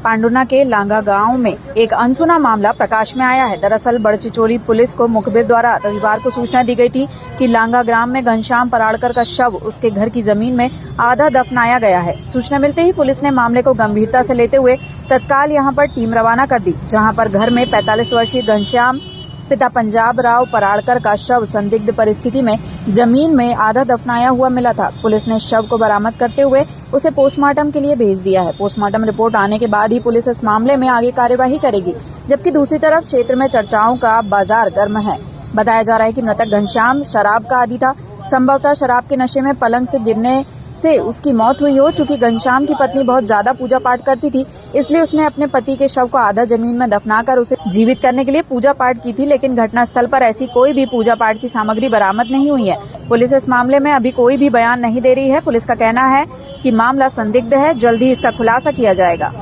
पांडुना के लांगा गांव में एक अनसुना मामला प्रकाश में आया है। दरअसल बड़चिचोली पुलिस को मुखबिर द्वारा रविवार को सूचना दी गई थी कि लांगा ग्राम में घनश्याम पराड़कर का शव उसके घर की जमीन में आधा दफनाया गया है। सूचना मिलते ही पुलिस ने मामले को गंभीरता से लेते हुए तत्काल यहां पर टीम रवाना कर दी, जहां पर घर में 45 वर्षीय घनश्याम पिता पंजाब राव पराड़कर का शव संदिग्ध परिस्थिति में जमीन में आधा दफनाया हुआ मिला था। पुलिस ने शव को बरामद करते हुए उसे पोस्टमार्टम के लिए भेज दिया है। पोस्टमार्टम रिपोर्ट आने के बाद ही पुलिस इस मामले में आगे कार्यवाही करेगी, जबकि दूसरी तरफ क्षेत्र में चर्चाओं का बाजार गर्म है। बताया जा रहा है कि मृतक घनश्याम शराब का आदी था। संभवतः शराब के नशे में पलंग से गिरने से उसकी मौत हुई हो। चूंकि घनश्याम की पत्नी बहुत ज्यादा पूजा पाठ करती थी, इसलिए उसने अपने पति के शव को आधा जमीन में दफनाकर उसे जीवित करने के लिए पूजा पाठ की थी, लेकिन घटनास्थल पर ऐसी कोई भी पूजा पाठ की सामग्री बरामद नहीं हुई है। पुलिस इस मामले में अभी कोई भी बयान नहीं दे रही है। पुलिस का कहना है कि मामला संदिग्ध है, जल्द ही इसका खुलासा किया जाएगा।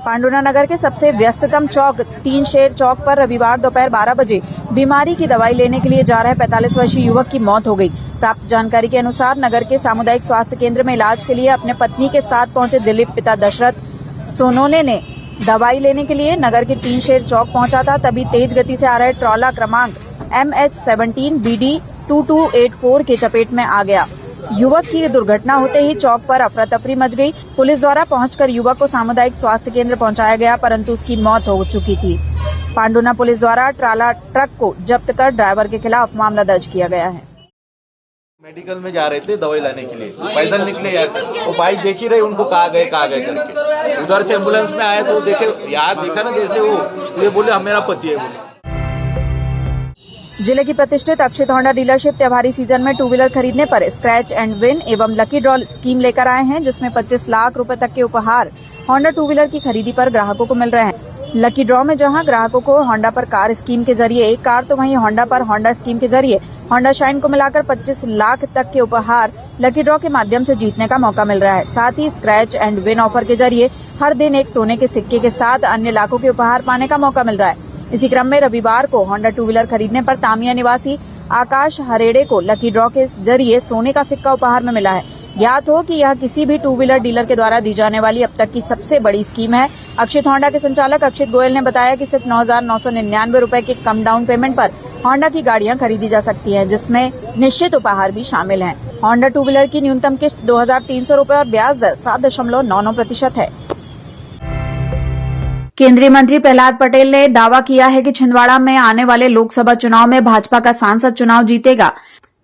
पांडुना नगर के सबसे व्यस्ततम चौक तीन शेर चौक पर रविवार दोपहर 12 बजे बीमारी की दवाई लेने के लिए जा रहे 45 वर्षीय युवक की मौत हो गई। प्राप्त जानकारी के अनुसार नगर के सामुदायिक स्वास्थ्य केंद्र में इलाज के लिए अपने पत्नी के साथ पहुंचे दिलीप पिता दशरथ सोनोने ने दवाई लेने के लिए नगर के तीन शेर चौक पहुंचा था। तभी तेज गति से आ रहे ट्रॉला क्रमांक MH17 BD 2284 के चपेट में आ गया। युवक की दुर्घटना होते ही चौक पर अफरा तफरी मच गई। पुलिस द्वारा पहुंचकर युवक को सामुदायिक स्वास्थ्य केंद्र पहुंचाया गया, परंतु उसकी मौत हो चुकी थी। पांडुना पुलिस द्वारा ट्राला ट्रक को जब्त कर ड्राइवर के खिलाफ मामला दर्ज किया गया है। मेडिकल में जा रहे थे दवाई लाने के लिए, पैदल निकले यार से, वो भाई देख ही रहे उनको कहाँ गए करके। उधर से एम्बुलेंस में आए तो देखे, यार देखा ना जैसे वो, तो ये बोले मेरा पति है बोले। जिले की प्रतिष्ठित अक्षित होंडा डीलरशिप त्योहारी सीजन में टू व्हीलर खरीदने पर स्क्रैच एंड विन एवं लकी ड्रॉ स्कीम लेकर आए हैं, जिसमें 25 लाख रुपए तक के उपहार होंडा टू व्हीलर की खरीदी पर ग्राहकों को मिल रहे हैं। लकी ड्रॉ में जहां ग्राहकों को होंडा पर कार स्कीम के जरिए एक कार, तो वहीं होंडा पर होंडा स्कीम के जरिए होंडा शाइन को मिलाकर 25 लाख तक के उपहार लकी ड्रॉ के माध्यम से जीतने का मौका मिल रहा है। साथ ही स्क्रैच एंड विन ऑफर के जरिए हर दिन एक सोने के सिक्के के साथ अन्य लाखों के उपहार पाने का मौका मिल रहा है। इसी क्रम में रविवार को होंडा टू व्हीलर खरीदने पर तामिया निवासी आकाश हरेड़े को लकी ड्रॉ के जरिए सोने का सिक्का उपहार में मिला है। ज्ञात हो कि यह किसी भी टू व्हीलर डीलर के द्वारा दी जाने वाली अब तक की सबसे बड़ी स्कीम है। अक्षित होंडा के संचालक अक्षित गोयल ने बताया कि सिर्फ 9,999 रुपए के कम डाउन पेमेंट पर होंडा की गाड़ियां खरीदी जा सकती हैं, जिसमें निश्चित उपहार भी शामिल हैं। होंडा टू व्हीलर की न्यूनतम किस्त 2,300 रुपए और ब्याज दर 7.99% है। केंद्रीय मंत्री प्रहलाद पटेल ने दावा किया है कि छिंदवाड़ा में आने वाले लोकसभा चुनाव में भाजपा का सांसद चुनाव जीतेगा।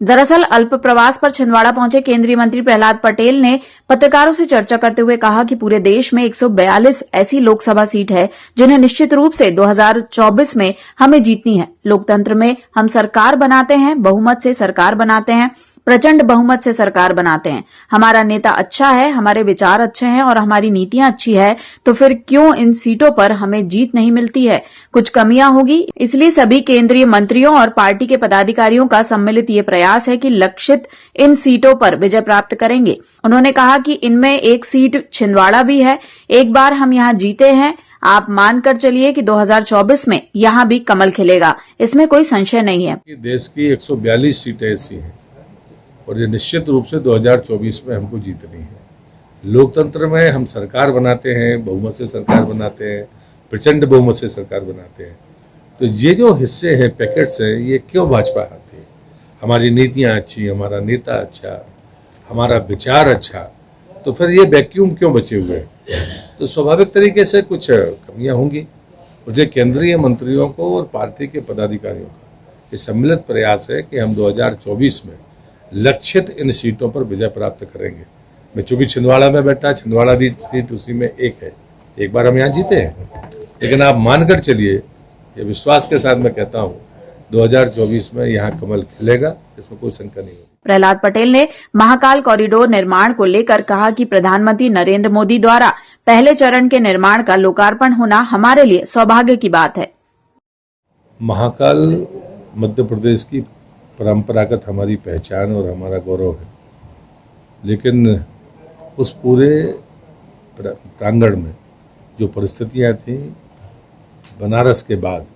दरअसल अल्प प्रवास पर छिंदवाड़ा पहुंचे केंद्रीय मंत्री प्रहलाद पटेल ने पत्रकारों से चर्चा करते हुए कहा कि पूरे देश में 142 ऐसी लोकसभा सीट है जिन्हें निश्चित रूप से 2024 में हमें जीतनी है। लोकतंत्र में हम सरकार बनाते हैं, बहुमत से सरकार बनाते हैं, प्रचंड बहुमत से सरकार बनाते हैं। हमारा नेता अच्छा है, हमारे विचार अच्छे हैं और हमारी नीतियां अच्छी है, तो फिर क्यों इन सीटों पर हमें जीत नहीं मिलती है? कुछ कमियां होगी, इसलिए सभी केंद्रीय मंत्रियों और पार्टी के पदाधिकारियों का सम्मिलित ये प्रयास है कि लक्षित इन सीटों पर विजय प्राप्त करेंगे। उन्होंने कहा कि इनमें एक सीट छिंदवाड़ा भी है। एक बार हम यहाँ जीते हैं, आप मानकर चलिए कि 2024 में यहाँ भी कमल खिलेगा, इसमें कोई संशय नहीं है। देश की 142 सीटें ऐसी हैं और ये निश्चित रूप से 2024 में हमको जीतनी है। लोकतंत्र में हम सरकार बनाते हैं, बहुमत से सरकार बनाते हैं, प्रचंड बहुमत से सरकार बनाते हैं। तो ये जो हिस्से हैं, पैकेट्स हैं, ये क्यों भाजपा आती है? हमारी नीतियां अच्छी, हमारा नेता अच्छा, हमारा विचार अच्छा, तो फिर ये वैक्यूम क्यों बचे हुए हैं? तो स्वाभाविक तरीके से कुछ कमियां होंगी। मुझे केंद्रीय मंत्रियों को और पार्टी के पदाधिकारियों का ये सम्मिलित प्रयास है कि हम 2024 में लक्षित इन सीटों पर विजय प्राप्त करेंगे। मैं चूंकि छिंदवाड़ा में बैठा, छिंदवाड़ा की सीट उसी में एक है, एक बार हम यहाँ जीते हैं, लेकिन आप मानकर चलिए, ये विश्वास के साथ मैं कहता हूँ 2024 में यहाँ कमल खिलेगा, इसमें कोई शंका नहीं होगी। प्रहलाद पटेल ने महाकाल कॉरिडोर निर्माण को लेकर कहा कि प्रधानमंत्री नरेंद्र मोदी द्वारा पहले चरण के निर्माण का लोकार्पण होना हमारे लिए सौभाग्य की बात है। महाकाल मध्य प्रदेश की परंपरागत हमारी पहचान और हमारा गौरव है, लेकिन उस पूरे प्रांगण में जो परिस्थितियां थी बनारस के बाद,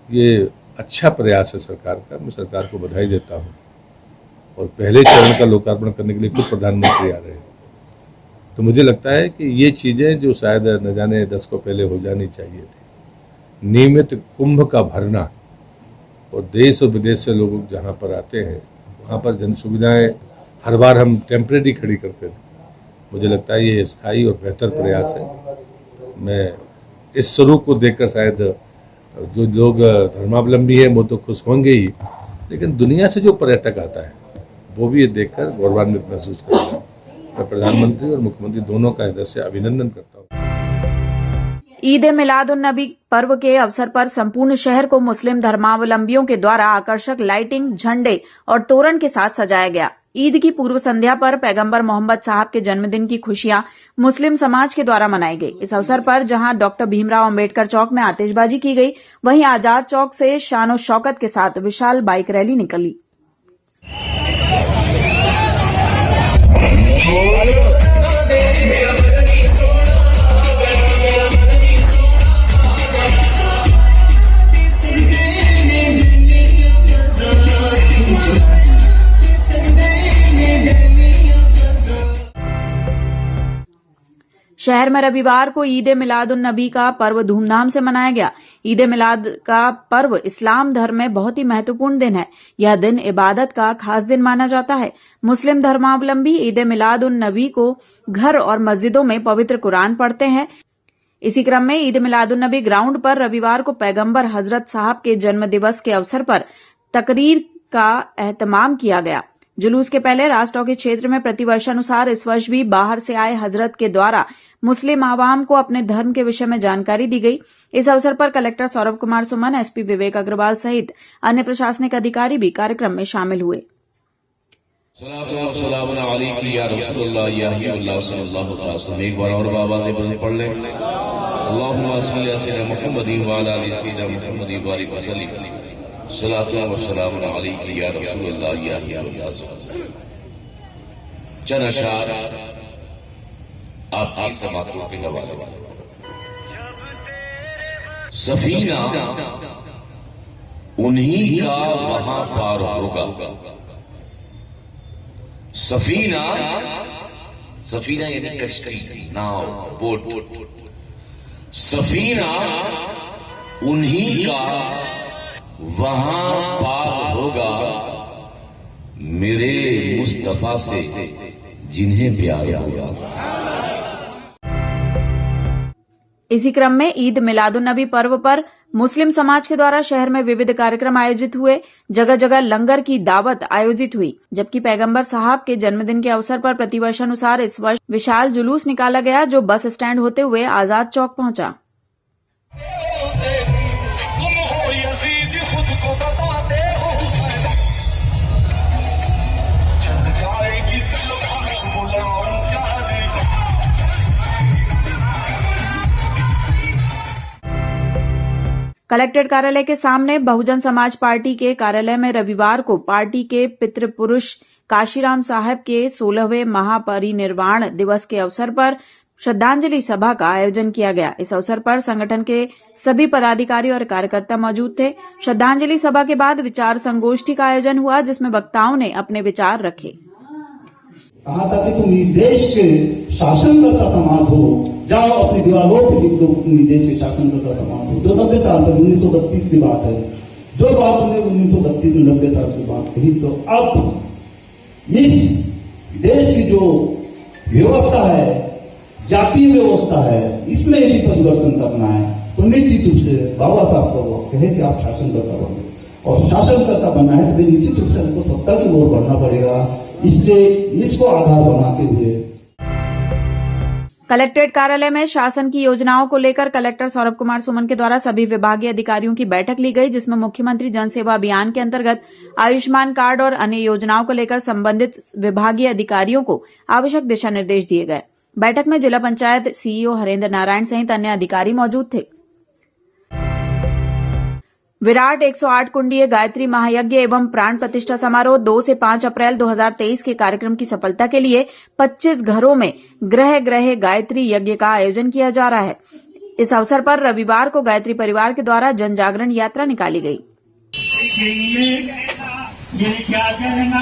ये अच्छा प्रयास है सरकार का। मैं सरकार को बधाई देता हूं और पहले चरण का लोकार्पण करने के लिए खुद प्रधानमंत्री आ रहे हैं। तो मुझे लगता है कि ये चीज़ें जो शायद न जाने 10 को पहले हो जानी चाहिए थी, नियमित कुंभ का भरना और देश और विदेश से लोग जहाँ पर आते हैं वहाँ पर जन सुविधाएँ हर बार हम टेम्परेरी खड़ी करते थे। मुझे लगता है ये स्थायी और बेहतर प्रयास है। मैं इस स्वरूप को देखकर शायद जो लोग धर्मावलंबी हैं वो तो खुश होंगे ही, लेकिन दुनिया से जो पर्यटक आता है वो भी ये देखकर गौरवान्वित महसूस करेगा। मैं प्रधानमंत्री और मुख्यमंत्री दोनों का हृदय से अभिनंदन करता हूँ। ईद मिलाद उन नबी पर्व के अवसर पर संपूर्ण शहर को मुस्लिम धर्मावलंबियों के द्वारा आकर्षक लाइटिंग, झंडे और तोरण के साथ सजाया गया। ईद की पूर्व संध्या पर पैगंबर मोहम्मद साहब के जन्मदिन की खुशियां मुस्लिम समाज के द्वारा मनाई गई। इस अवसर पर जहां डॉक्टर भीमराव अंबेडकर चौक में आतिशबाजी की गई, वहीं आजाद चौक से शानो शौकत के साथ विशाल बाइक रैली निकली। शहर में रविवार को ईद मिलाद उन नबी का पर्व धूमधाम से मनाया गया। ईद मिलाद का पर्व इस्लाम धर्म में बहुत ही महत्वपूर्ण दिन है। यह दिन इबादत का खास दिन माना जाता है। मुस्लिम धर्मावलंबी ईद मिलाद उन नबी को घर और मस्जिदों में पवित्र कुरान पढ़ते हैं। इसी क्रम में ईद मिलाद उन नबी ग्राउंड पर रविवार को पैगंबर हजरत साहब के जन्म दिवस के अवसर पर तकरीर का एहतमाम किया गया। जुलूस के पहले राजटॉकी के क्षेत्र में प्रतिवर्षानुसार इस वर्ष भी बाहर से आए हजरत के द्वारा मुस्लिम आवाम को अपने धर्म के विषय में जानकारी दी गई। इस अवसर पर कलेक्टर सौरभ कुमार सुमन, एसपी विवेक अग्रवाल सहित अन्य प्रशासनिक अधिकारी भी कार्यक्रम में शामिल हुए। एक बार और बाबा से पढ़ लें। अल्लाहुम्मा सल्ली अला सय्यिदिना मुहम्मदिन व अला आलि सय्यिदिना मुहम्मदिन व बारिक वसल्लिम। सलातु व सलाम अलैका या रसूलल्लाह या हबीबल्लाह। चंद अशआर आपकी समातों के हवाले। सफीना उन्हीं का वहां पार होगा। सफीना, सफीना यानी कश्ती, नाव, बोट। सफीना उन्हीं का वहां पार होगा, मेरे मुस्तफा से जिन्हें प्यार होगा। इसी क्रम में ईद मिलादुन्नबी पर्व पर मुस्लिम समाज के द्वारा शहर में विविध कार्यक्रम आयोजित हुए। जगह जगह लंगर की दावत आयोजित हुई, जबकि पैगंबर साहब के जन्मदिन के अवसर पर प्रतिवर्षानुसार इस वर्ष विशाल जुलूस निकाला गया, जो बस स्टैंड होते हुए आजाद चौक पहुंचा। कलेक्ट्रेट कार्यालय के सामने बहुजन समाज पार्टी के कार्यालय में रविवार को पार्टी के पितृपुरुष काशीराम साहब के 16वें महापरिनिर्वाण दिवस के अवसर पर श्रद्धांजलि सभा का आयोजन किया गया। इस अवसर पर संगठन के सभी पदाधिकारी और कार्यकर्ता मौजूद थे। श्रद्धांजलि सभा के बाद विचार संगोष्ठी का आयोजन हुआ, जिसमें वक्ताओं ने अपने विचार रखे। कहा था कि तुम इस देश के शासनकर्ता समाज हो, जाओ अपनी दीवारों पर लिख दो, तुम इस देश के शासनकर्ता समाज हो। जो 90 साल तक 1932 की बात है, जो बात तुमने 1932 में 90 साल की बात कही, तो अब इस देश की जो व्यवस्था है, जातीय व्यवस्था है, इसमें यदि परिवर्तन करना है तो निश्चित रूप से बाबा साहब का वक्त है कि आप शासनकर्ता बनो, और शासनकर्ता बनना है तो निश्चित रूप से हमको सत्ता की ओर बढ़ना पड़ेगा। इसलिए इसको आधार बनाते हुए कलेक्ट्रेट कार्यालय में शासन की योजनाओं को लेकर कलेक्टर सौरभ कुमार सुमन के द्वारा सभी विभागीय अधिकारियों की बैठक ली गई, जिसमें मुख्यमंत्री जन सेवा अभियान के अंतर्गत आयुष्मान कार्ड और अन्य योजनाओं को लेकर संबंधित विभागीय अधिकारियों को आवश्यक दिशा निर्देश दिए गए। बैठक में जिला पंचायत सीईओ हरेंद्र नारायण सहित अन्य अधिकारी मौजूद थे। विराट 108 कुंडीय गायत्री महायज्ञ एवं प्राण प्रतिष्ठा समारोह 2 से 5 अप्रैल 2023 के कार्यक्रम की सफलता के लिए 25 घरों में ग्रह ग्रह गायत्री यज्ञ का आयोजन किया जा रहा है। इस अवसर पर रविवार को गायत्री परिवार के द्वारा जन जागरण यात्रा निकाली गई। ये क्या कहना